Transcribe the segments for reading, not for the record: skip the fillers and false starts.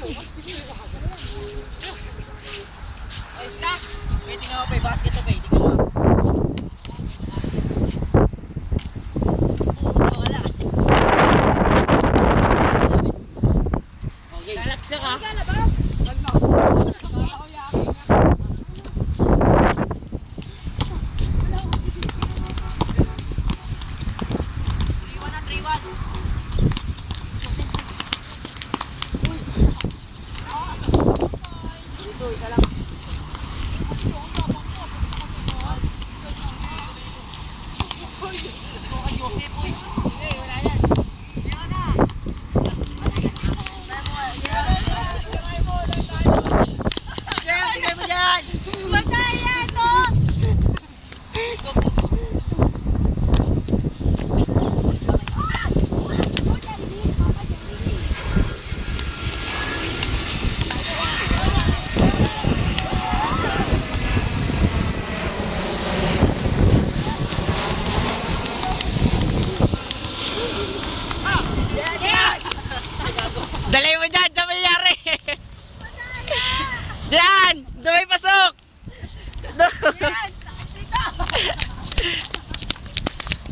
Ayos na. May tingnan mo pa yung basket to pa. Tingnan mo. Wala. Okay. Relax na ka. Dali mo dyan, dyan may yari. Dyan, doon may pasok.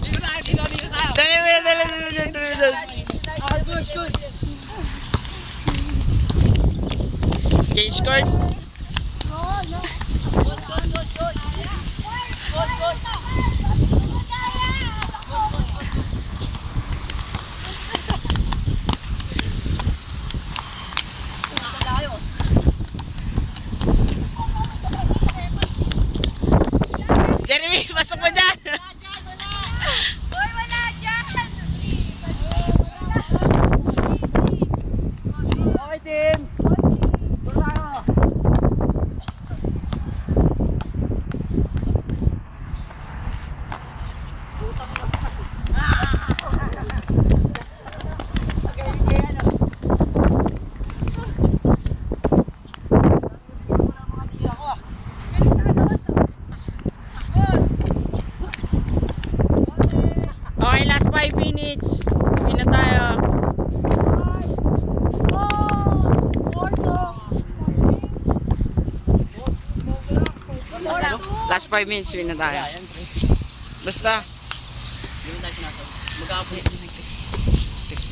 Dito tayo. Dali mo yan, dali mo dyan. Good. Change court. Jeremy, pasok mo dyan. Okay, team. Doon tayo. Okay, last 5 minutes. Uwi na tayo. Last 5 minutes, uwi na tayo. Basta. Hindi tayo sinasabi. Mag-a-upload yung text. Text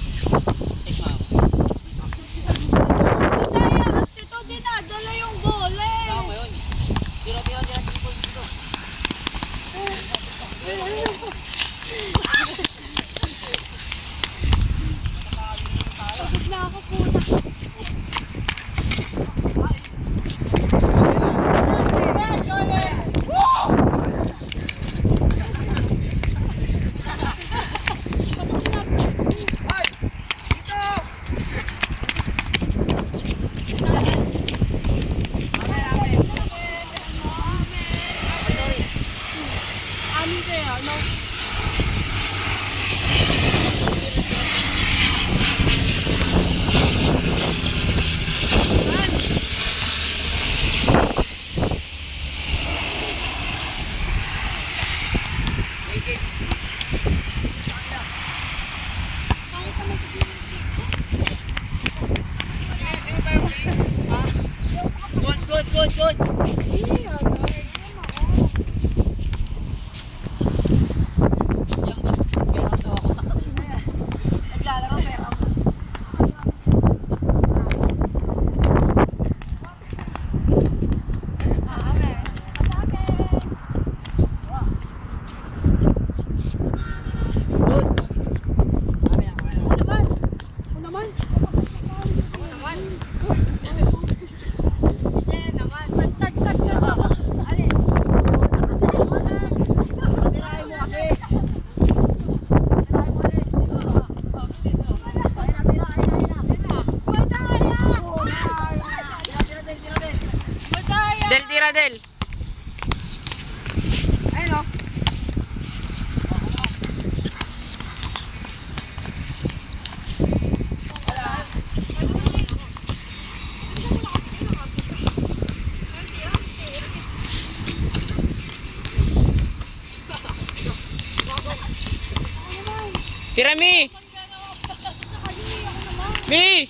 mo ako. Ito dinadala yung bola eh. Saan mo yun? Tira. Dito. Tapos na ako puta. Pasok na. Amin kaya, no? Kaya ka magkasinigit. Sino pa yung ring? Ha? Good. Hindi, agay. Naglalaro pero Del, tira, Del. ayun o. Tira, Mi. Mi.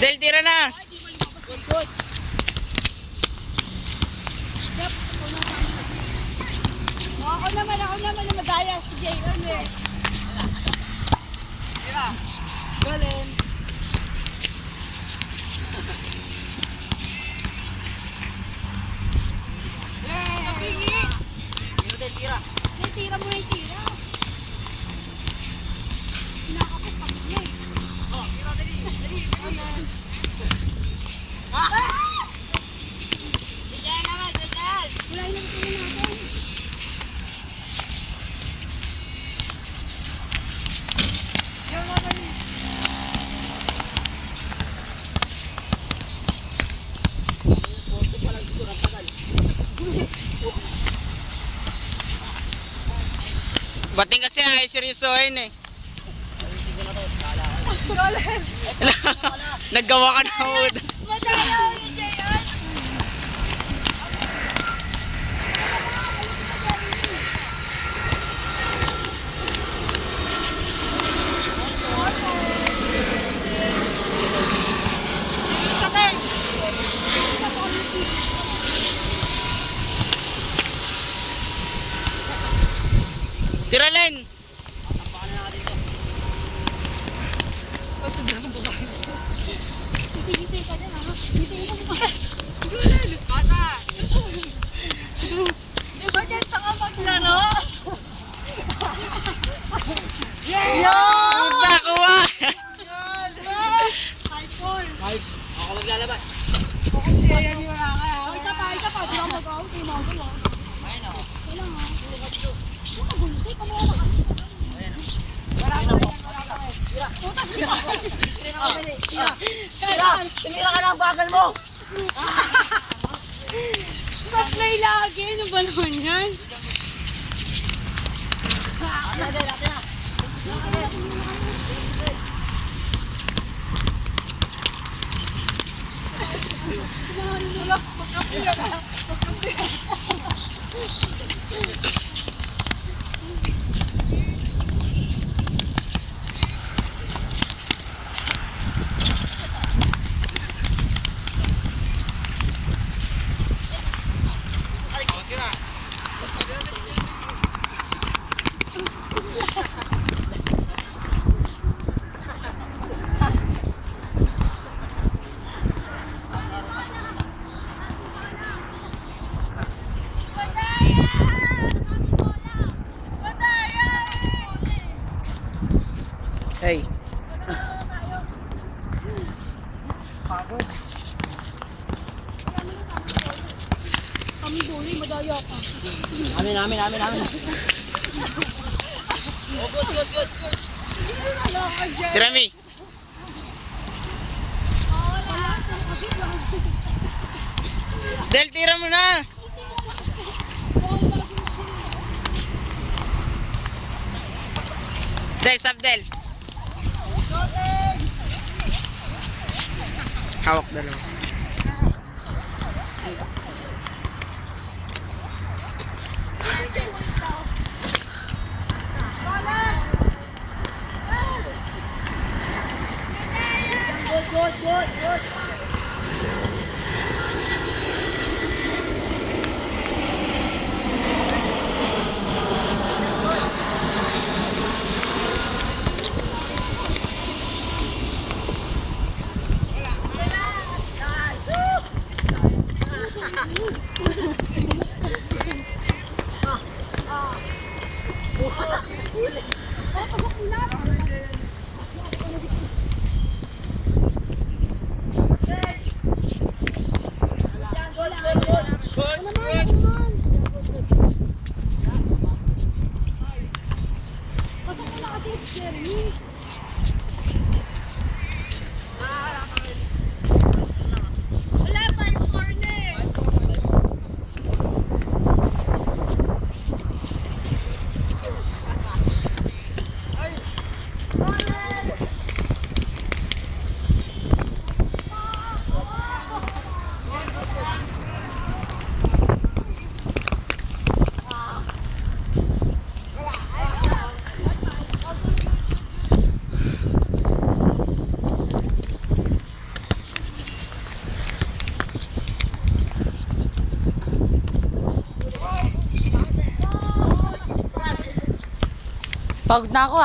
Del, tira na. Good, good. Yep, ako naman na madaya si Jay. Ano eh? Tira. Galing. Tira din, tira. Jay, tira mo na yung tira. Kinakapit pa niya eh. Oh, tira, dali. Dali, dali. Diyan naman, diyan. Wala yung tira natin. Bating kasi ay seryosohin eh. Naggawa ka na mood. Madaya yung Jay. Tira, Len. Ngiti-ngiti ka dyan, ha? Ngiti-ngiti ka. Pasa. Di ba dyan sa kapaglaro? Nakuha. High four. Ako maglalabas. Isa pa. Di ako mag-out. Di mo ako. Ayun o. Wala nga. Wala gulsay. Kamaya na kami. Putas siya. Tira. Tumira ka ng bagal mo. Play lagi. Ano ba naman yan? Hey. Kami bully. Madaya ka. Amin. Oh, good. Tira, Mi. Del, tira mo na. Del, sab, Del. Hawak dalawa. Good. Pagod na ako